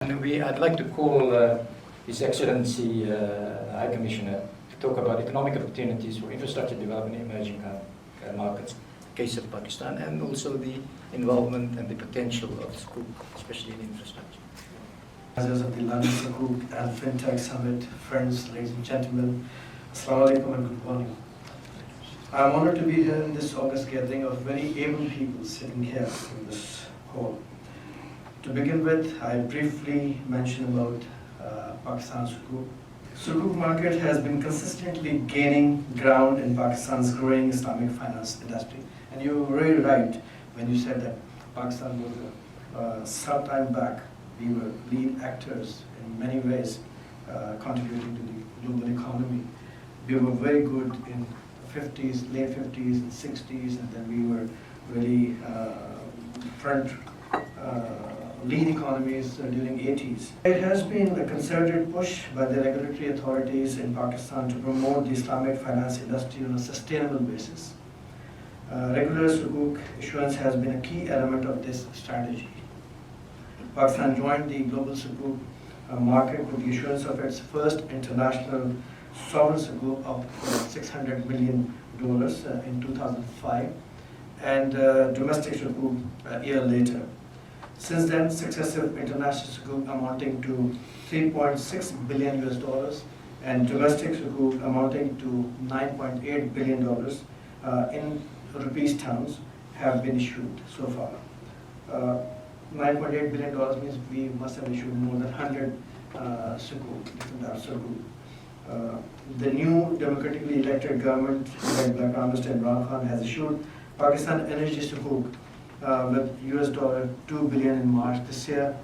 And I'd like to call His Excellency High Commissioner to talk about economic opportunities for infrastructure development in emerging markets, case of Pakistan, and also the involvement and the potential of Sukuk, especially in infrastructure. Members of the London Sakuk and FinTech Summit, friends, ladies and gentlemen, Assalamu alaikum and good morning. I am honored to be here in this August gathering of very able people sitting here in this hall. To begin with, I briefly mention about Pakistan Sukuk. Sukuk market has been consistently gaining ground in Pakistan's growing Islamic finance industry. And you were very right when you said that Pakistan was some time back, we were lead actors in many ways, contributing to the global economy. We were very good in 50s, late 50s and 60s, and then we were really front lead economies during 80s. It has been a concerted push by the regulatory authorities in Pakistan to promote the Islamic finance industry on a sustainable basis. Regular Sukuk issuance has been a key element of this strategy. Pakistan joined the global Sukuk market with the issuance of its first international sovereign Sukuk of $600 million in 2005 and domestic Sukuk a year later. Since then, successive international Sukuk amounting to $3.6 billion and domestic Sukuk amounting to $9.8 billion in rupees terms have been issued so far. $9.8 billion means we must have issued more than 100 Sukuk, different types of Sukuk. The new democratically elected government led by Prime Minister Imran Khan has issued Pakistan Energy Sukuk with $2 billion in March this year.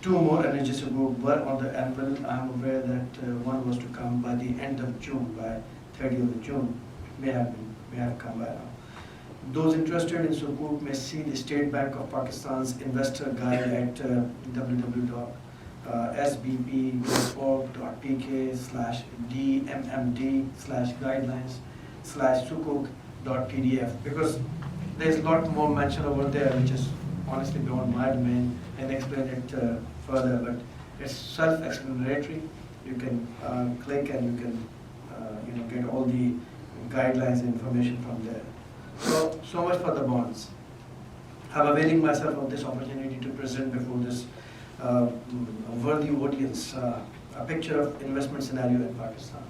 Two more energy Sukuk were on the anvil. I am aware that one was to come by the end of June, by 30th of June. May have come by now. Those interested in Sukuk may see the State Bank of Pakistan's investor guide at www.sbp.org.pk/dmmd/guidelines/sukuk.pdf, because there's a lot more mentioned over there which is honestly beyond my domain, and explain it further, but it's self-explanatory. You can click and you can get all the guidelines and information from there. So much for the bonds. I'm availing myself of this opportunity to present before this worthy audience a picture of investment scenario in Pakistan.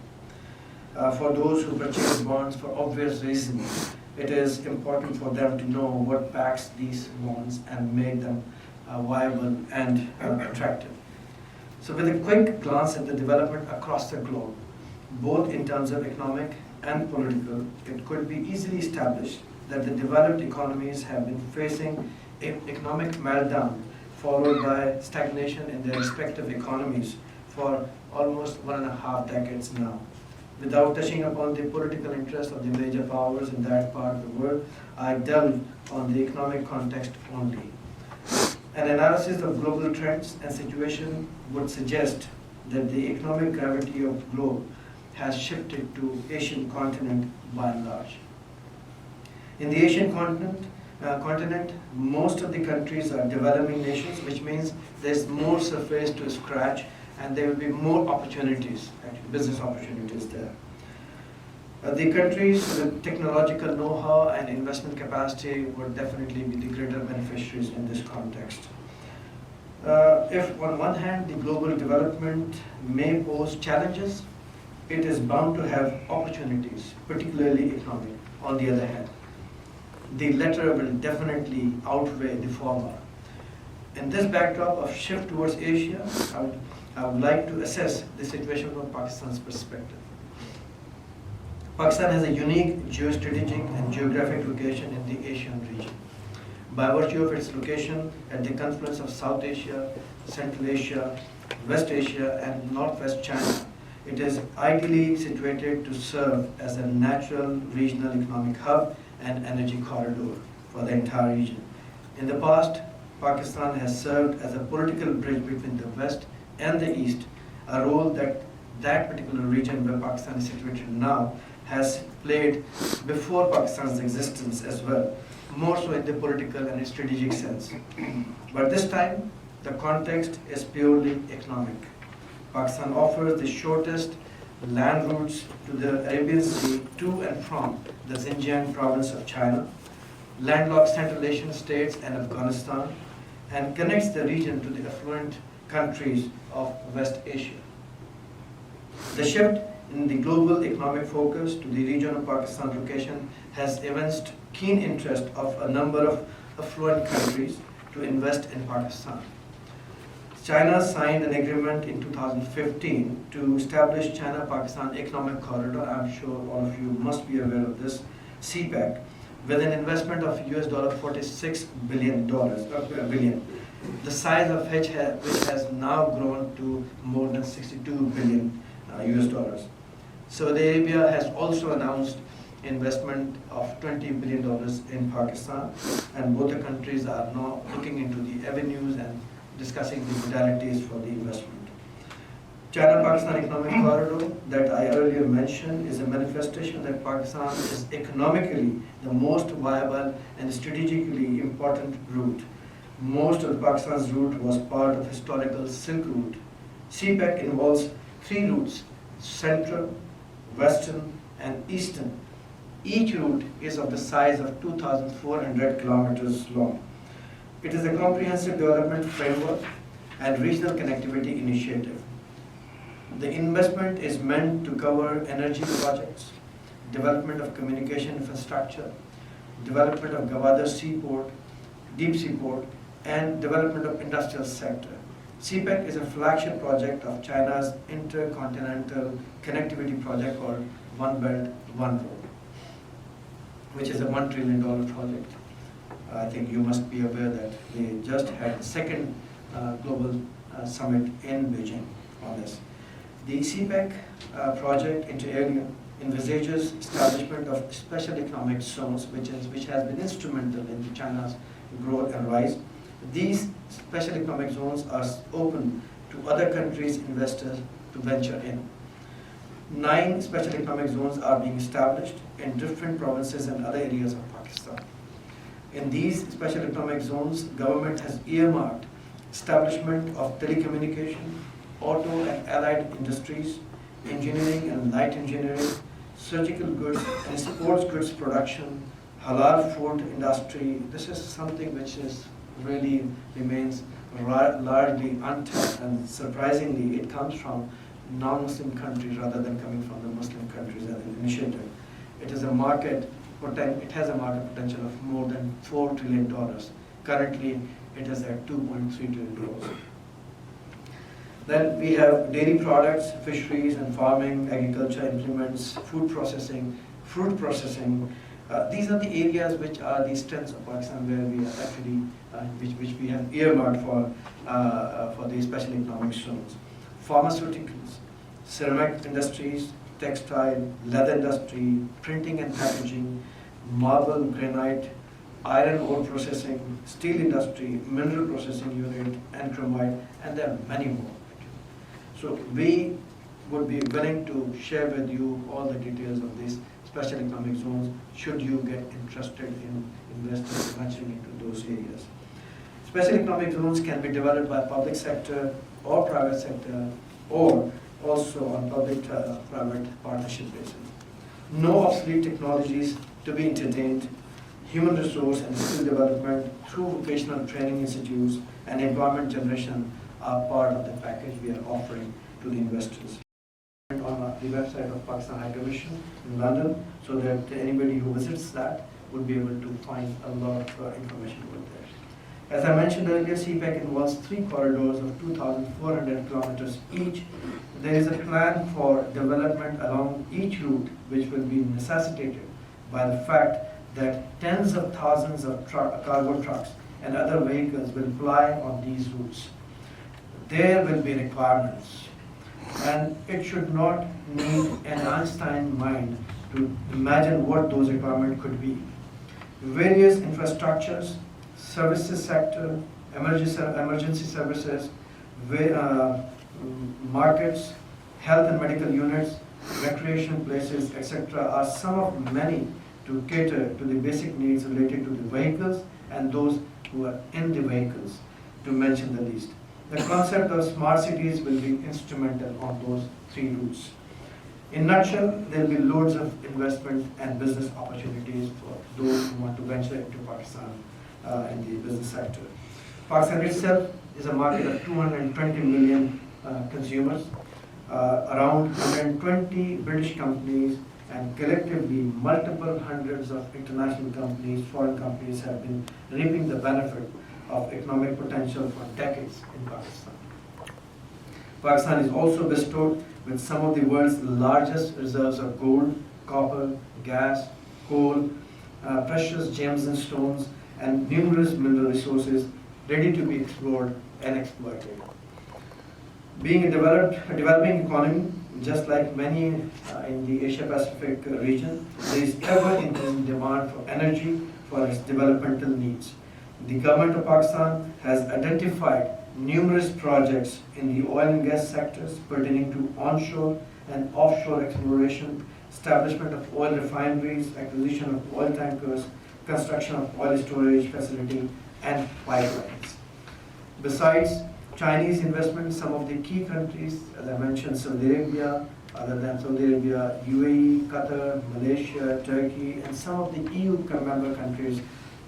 For those who purchase bonds for obvious reasons, it is important for them to know what backs these bonds and make them viable and attractive. So with a quick glance at the development across the globe, both in terms of economic and political, it could be easily established that the developed economies have been facing economic meltdown followed by stagnation in their respective economies for almost 1.5 decades now. Without touching upon the political interest of the major powers in that part of the world, I delve on the economic context only. An analysis of global trends and situation would suggest that the economic gravity of the globe has shifted to Asian continent by and large. In the Asian continent, most of the countries are developing nations, which means there's more surface to scratch and there will be more opportunities, actually business opportunities there. The countries with technological know-how and investment capacity would definitely be the greater beneficiaries in this context. If on one hand the global development may pose challenges, it is bound to have opportunities, particularly economic, on the other hand. The latter will definitely outweigh the former. In this backdrop of shift towards Asia, I would like to assess the situation from Pakistan's perspective. Pakistan has a unique geostrategic and geographic location in the Asian region. By virtue of its location at the confluence of South Asia, Central Asia, West Asia, and Northwest China, it is ideally situated to serve as a natural regional economic hub and energy corridor for the entire region. In the past, Pakistan has served as a political bridge between the West and the East, a role that particular region where Pakistan is situated now has played before Pakistan's existence as well, more so in the political and strategic sense. But this time, The context is purely economic. Pakistan offers the shortest land routes to the Arabian Sea to and from the Xinjiang province of China, landlocked Central Asian states and Afghanistan, and connects the region to the affluent countries of West Asia. The shift in the global economic focus to the region of Pakistan location has evinced keen interest of a number of affluent countries to invest in Pakistan. China signed an agreement in 2015 to establish China-Pakistan Economic Corridor. I'm sure all of you must be aware of this, CPEC, with an investment of US $46 billion, the size of which has now grown to more than 62 billion US dollars. Saudi Arabia has also announced investment of $20 billion in Pakistan, and both the countries are now looking into the avenues and discussing the modalities for the investment. China-Pakistan Economic Corridor that I earlier mentioned is a manifestation that Pakistan is economically the most viable and strategically important route. Most of Pakistan's route was part of historical Silk Route. CPEC involves 3 routes: Central, Western, and Eastern. Each route is of the size of 2,400 kilometers long. It is a comprehensive development framework and regional connectivity initiative. The investment is meant to cover energy projects, development of communication infrastructure, development of Gwadar seaport, deep seaport, and development of industrial sector. CPEC is a flagship project of China's intercontinental connectivity project called One Belt, One Road, which is a $1 trillion project. I think you must be aware that they just had the second global summit in Beijing on this. The CPEC project inter alia envisages establishment of special economic zones, which has been instrumental in China's growth and rise. These special economic zones are open to other countries' investors to venture in. 9 special economic zones are being established in different provinces and other areas of Pakistan. In these special economic zones, government has earmarked establishment of telecommunication, auto and allied industries, engineering and light engineering, surgical goods and sports goods production, halal food industry. This is something which is really remains largely untapped, and surprisingly it comes from non-Muslim countries rather than coming from the Muslim countries as an initiative. It has a market potential of more than $4 trillion. Currently, it is at $2.3 trillion. Then we have dairy products, fisheries and farming, agriculture implements, food processing, fruit processing. These are the areas which are the strengths of Pakistan, where we are actually, which we have earmarked for the special economic zones. Pharmaceuticals, ceramic industries, textile, leather industry, printing and packaging, marble, granite, iron ore processing, steel industry, mineral processing unit, and chromite, and there are many more. So we would be willing to share with you all the details of these special economic zones should you get interested in investing and venturing into those areas. Special economic zones can be developed by public sector or private sector, or also on public-private partnership basis. No obsolete technologies to be entertained. Human resource and skill development through vocational training institutes and employment generation are part of the package we are offering to the investors. On the website of Pakistan High Commission in London, so that anybody who visits that would be able to find a lot of information over there. As I mentioned earlier, CPEC involves 3 corridors of 2,400 kilometers each. There is a plan for development along each route, which will be necessitated by the fact that tens of thousands of cargo trucks and other vehicles will ply on these routes. There will be requirements, and it should not need an Einstein mind to imagine what those requirements could be. Various infrastructures, services sector, emergency services, markets, health and medical units, recreation places, etc. are some of many to cater to the basic needs related to the vehicles and those who are in the vehicles. to mention the least. The concept of smart cities will be instrumental on those 3 routes. In a nutshell, there will be loads of investment and business opportunities for those who want to venture into Pakistan in the business sector. Pakistan itself is a market of 220 million consumers, around 120 British companies, and collectively multiple hundreds of international companies, foreign companies have been reaping the benefit of economic potential for decades in Pakistan. Pakistan is also bestowed with some of the world's largest reserves of gold, copper, gas, coal, precious gems and stones, and numerous mineral resources ready to be explored and exploited. Being a developing economy, just like many in the Asia-Pacific region, there is ever-increasing demand for energy for its developmental needs. The government of Pakistan has identified numerous projects in the oil and gas sectors pertaining to onshore and offshore exploration, establishment of oil refineries, acquisition of oil tankers, construction of oil storage facility, and pipelines. Besides Chinese investment, some of the key countries, as I mentioned, Saudi Arabia, other than Saudi Arabia, UAE, Qatar, Malaysia, Turkey, and some of the EU member countries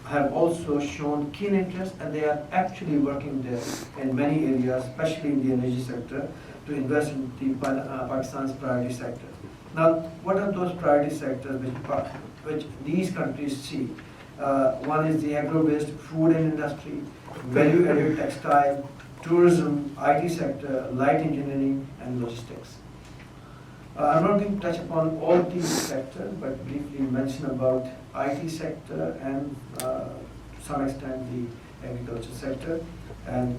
have also shown keen interest, and they are actually working there in many areas, especially in the energy sector, to invest in Pakistan's priority sector. Now, what are those priority sectors which these countries see? One is the agro-based food and industry, value-added textile, tourism, IT sector, light engineering, and logistics. I'm not going to touch upon all these sectors, but briefly mention about IT sector and to some extent the agriculture sector, and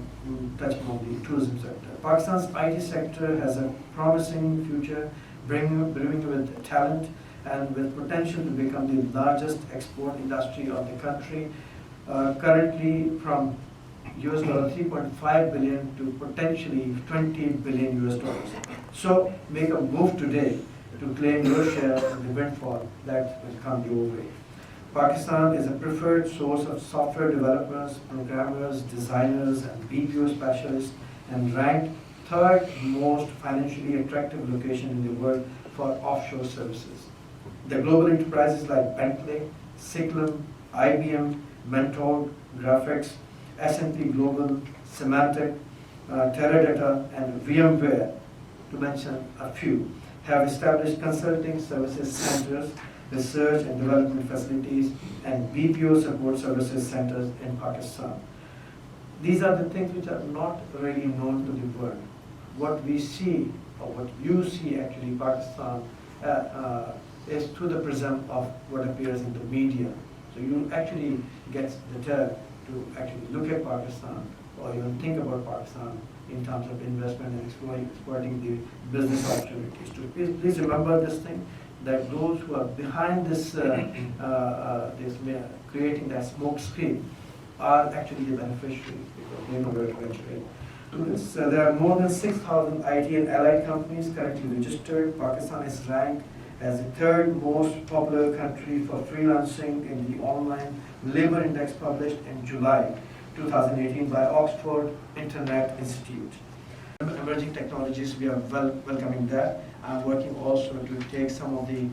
touch upon the tourism sector. Pakistan's IT sector has a promising future, brimming with talent and with potential to become the largest export industry of the country, currently from US $3.5 billion to potentially $20 billion US dollars. So make a move today to claim your share of the windfall that will come your way. Pakistan is a preferred source of software developers, programmers, designers, and BPO specialists, and ranked 3rd most financially attractive location in the world for offshore services. The global enterprises like Bentley, Siglum, IBM, Mentor, Graphics, S&P Global, Symantec, Teradata, and VMware, to mention a few, have established consulting services centers, research and development facilities, and BPO support services centers in Pakistan. These are the things which are not really known to the world. What we see, or what you see actually, Pakistan is through the prism of what appears in the media. So you actually get deterred to actually look at Pakistan or even think about Pakistan in terms of investment and exploiting the business opportunities. To please remember this thing, that those who are behind this, creating that smoke screen are actually the beneficiaries because they know where to venture in. So there are more than 6,000 IT and allied companies currently registered. Pakistan is ranked as the 3rd most popular country for freelancing in the online labor index published in July 2018 by Oxford Internet Institute. Emerging technologies, we are welcoming that. I'm working also to take some of the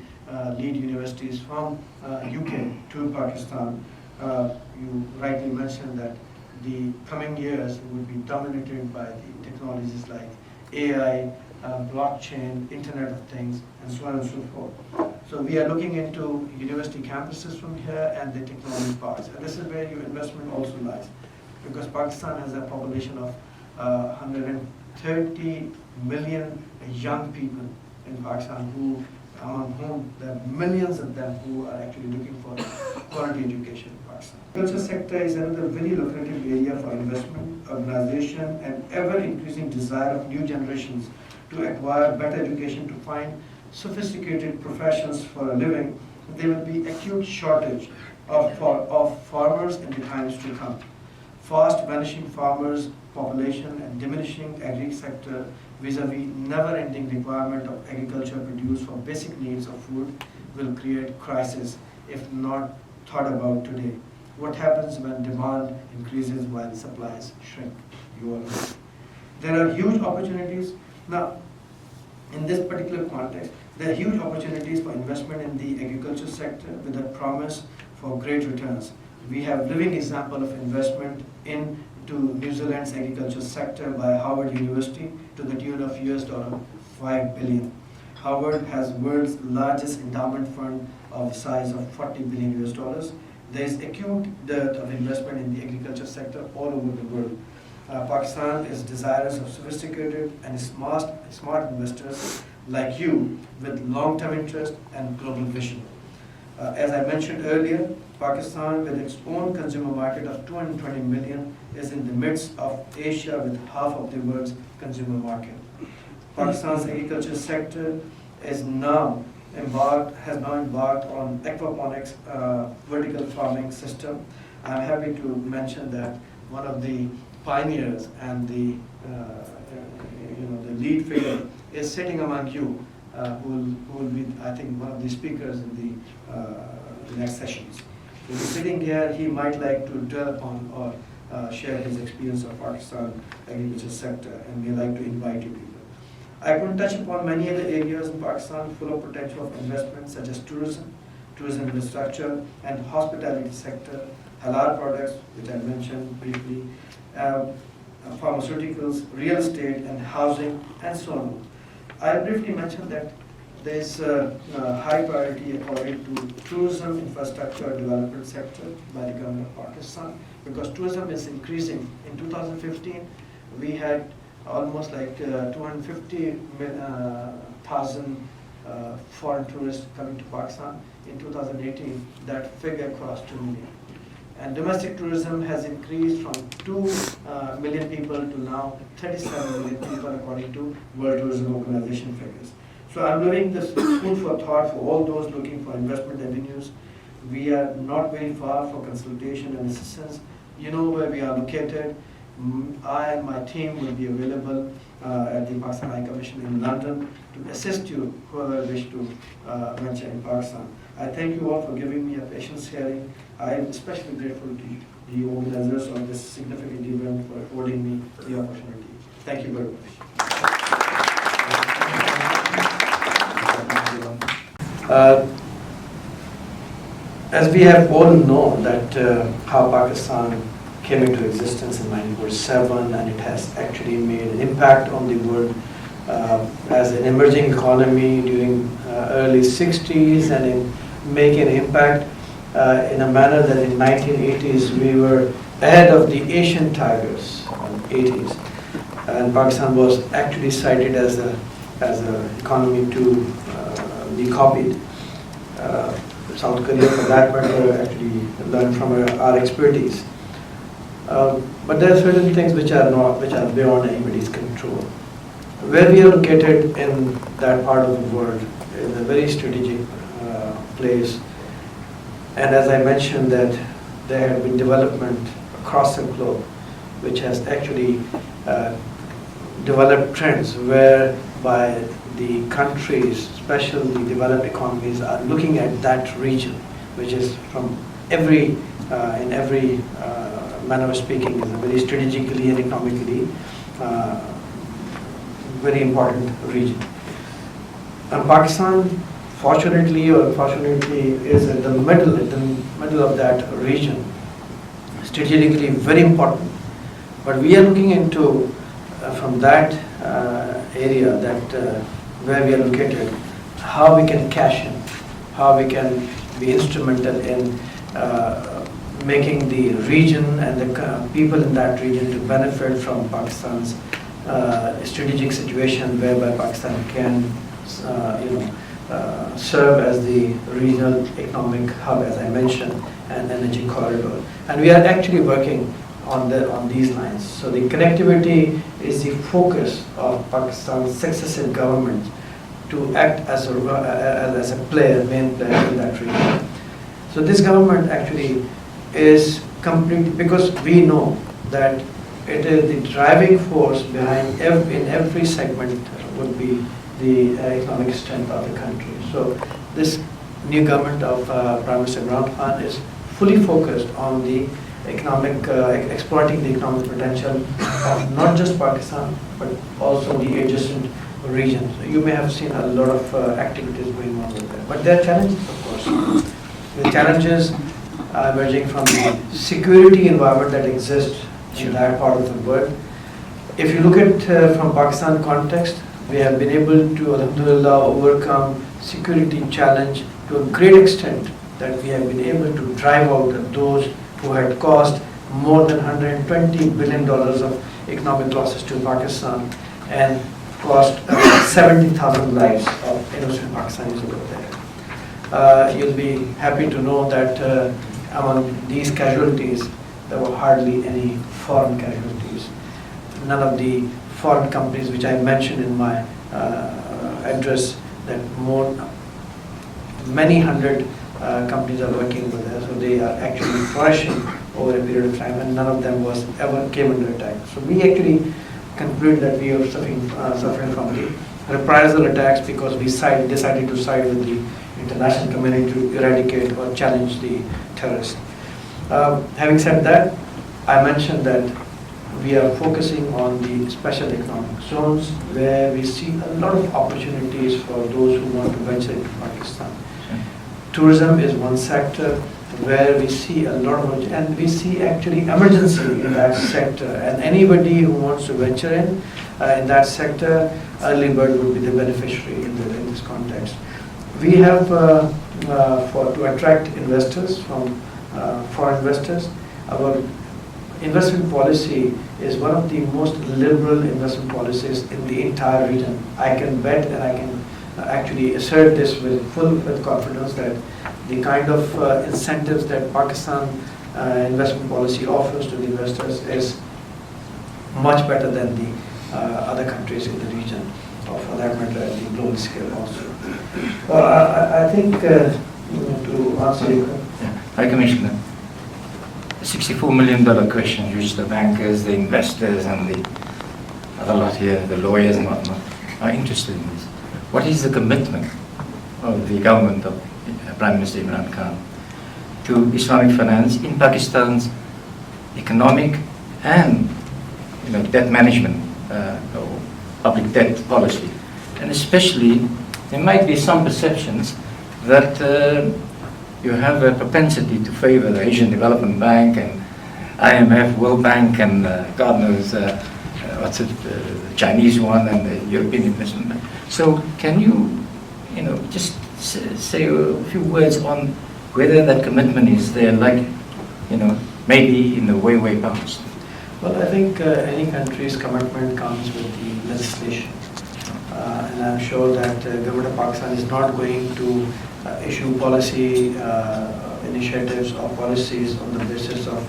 lead universities from UK to Pakistan. You rightly mentioned that the coming years will be dominated by the technologies like AI, blockchain, Internet of Things, and so on and so forth. So we are looking into university campuses from here and the technology parks. And this is where your investment also lies, because Pakistan has a population of 130 million young people in Pakistan, among whom there are millions of them who are actually looking for quality education in Pakistan. The culture sector is another very lucrative area for investment, urbanization, and ever-increasing desire of new generations to acquire better education, to find sophisticated professions for a living. There will be acute shortage of farmers in the times to come. Fast vanishing farmers population and diminishing agri sector vis-a-vis never-ending requirement of agriculture produce for basic needs of food will create crisis if not thought about today. what happens when demand increases while supplies shrink. You all know. There are huge opportunities. Now, in this particular context, there are huge opportunities for investment in the agriculture sector with a promise for great returns. We have living example of investment into New Zealand's agriculture sector by Harvard University to the tune of $5 billion. Harvard has world's largest endowment fund of the size of $40 billion. There is acute dearth of investment in the agriculture sector all over the world. Pakistan is desirous of sophisticated and smart investors like you with long-term interest and global vision. As I mentioned earlier, Pakistan, with its own consumer market of 220 million, is in the midst of Asia with half of the world's consumer market. Pakistan's agriculture sector has now embarked on aquaponics vertical farming system. I'm happy to mention that one of the pioneers and the lead figure is sitting among you, who will be, I think, one of the speakers in the next sessions. So he's sitting here. He might like to dwell upon or share his experience of Pakistan agriculture sector, and we like to invite you people. I could touch upon many other areas in Pakistan full of potential of investment, such as tourism infrastructure, and hospitality sector, halal products, which I mentioned briefly, pharmaceuticals, real estate, and housing, and so on. I briefly mentioned that there is high priority according to tourism infrastructure development sector by the government of Pakistan, because tourism is increasing. In 2015, we had almost like 250,000 foreign tourists coming to Pakistan. In 2018, that figure crossed 2 million. And domestic tourism has increased from 2 million people to now 37 million people according to World Tourism Organization figures. So I'm leaving this food for thought for all those looking for investment avenues. We are not very far for consultation and assistance. You know where we are located. I and my team will be available at the Pakistan High Commission in London to assist you whoever wish to venture in Pakistan. I thank you all for giving me a patience hearing. I am especially grateful to the organizers of this significant event for affording me the opportunity. Thank you very much. As we have all known that how Pakistan came into existence in 1947, and it has actually made an impact on the world as an emerging economy during early 60s, and in making an impact in a manner that in 1980s we were ahead of the Asian tigers in 80s, and Pakistan was actually cited as an economy to be copied. South Korea, for that matter, actually learned from our expertise. But there are certain things which are beyond anybody's control. Where we are located in that part of the world is a very strategic place, and as I mentioned, that there have been development across the globe, which has actually developed trends whereby the countries, especially the developed economies, are looking at that region, which is from in every manner of speaking, is a very strategically and economically very important region. And Pakistan, fortunately or unfortunately, is at the middle of that region, strategically very important. But we are looking into from that area that where we are located, how we can cash in, how we can be instrumental in making the region and the people in that region to benefit from Pakistan's strategic situation, whereby Pakistan can serve as the regional economic hub, as I mentioned, and energy corridor. And we are actually working on these lines. So the connectivity is the focus of Pakistan's successive governments to act as a player, main player in that region. So this government actually is complete, because we know that it is the driving force behind in every segment would be the economic strength of the country. So this new government of Prime Minister Imran Khan is fully focused on the economic, exploiting the economic potential of not just Pakistan, but also the adjacent regions. You may have seen a lot of activities going on with that. But there are challenges, of course. The challenges emerging from the security environment that exists in that part of the world. If you look at from Pakistan context, we have been able to, alhamdulillah, overcome security challenge to a great extent that we have been able to drive out those who had caused more than $120 billion of economic losses to Pakistan and cost 70,000 lives of innocent Pakistanis over there. You'll be happy to know that among these casualties, there were hardly any foreign casualties. None of the foreign companies which I mentioned in my address, that many hundred companies are working with us, so they are actually flourishing over a period of time, and none of them ever came under attack. So we actually conclude that we are suffering from the reprisal attacks because we decided to side with the international community to eradicate or challenge the terrorists. Having said that, I mentioned that we are focusing on the special economic zones where we see a lot of opportunities for those who want to venture into Pakistan. Tourism is one sector where we see a lot of, and we see actually emergency in that sector, and anybody who wants to venture in that sector, early bird would be the beneficiary in this context. We have, to attract investors from foreign investors, our investment policy is one of the most liberal investment policies in the entire region. I can bet and I can actually assert this with confidence that the kind of incentives that Pakistan investment policy offers to the investors is much better than the other countries in the region, or for that matter at the global scale also. I think to answer your question. High Commissioner, the $64 million question which the bankers, the investors and the other lot here, the lawyers and whatnot, are interested in this. What is the commitment of the government of Prime Minister Imran Khan to Islamic finance in Pakistan's economic and debt management or public debt policy? And especially, there might be some perceptions that you have a propensity to favor the Asian Development Bank and IMF, World Bank, and God knows the Chinese one and the European Investment Bank. So can you, just say a few words on whether that commitment is there, like, maybe in the way past? Well, I think any country's commitment comes with the legislation. And I'm sure that the government of Pakistan is not going to issue policy initiatives or policies on the basis of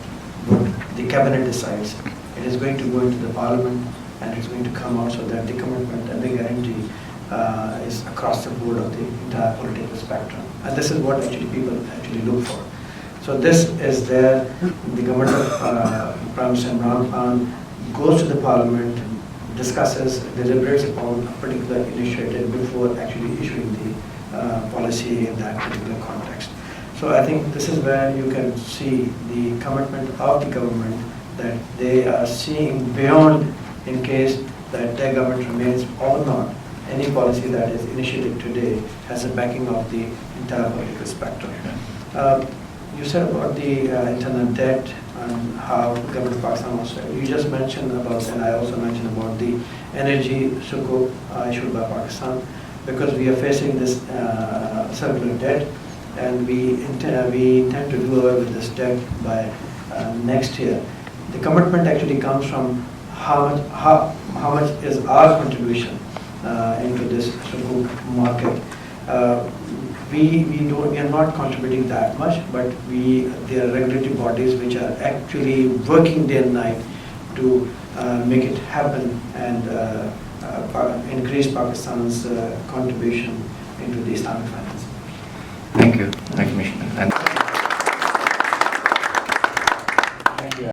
what the cabinet decides. It is going to go into the parliament and it's going to come out so that the commitment and the guarantee is across the board of the entire political spectrum. And this is what actually people actually look for. So this is there. The government of Prime Minister Imran Khan goes to the parliament, discusses, deliberates upon a particular initiative before actually issuing the policy in that particular context. So I think this is where you can see the commitment of the government that they are seeing beyond, in case that their government remains or not, any policy that is initiated today has a backing of the entire political spectrum. You said about the internal debt and how the government of Pakistan also, you just mentioned about, and I also mentioned about the energy Sukuk issued by Pakistan, because we are facing this circular debt, and we intend to do away with this debt by next year. The commitment actually comes from how much is our contribution into this Sukuk market. We are not contributing that much, but there are regulatory bodies which are actually working day and night to make it happen and increase Pakistan's contribution into the Islamic finance. Thank you, Commissioner.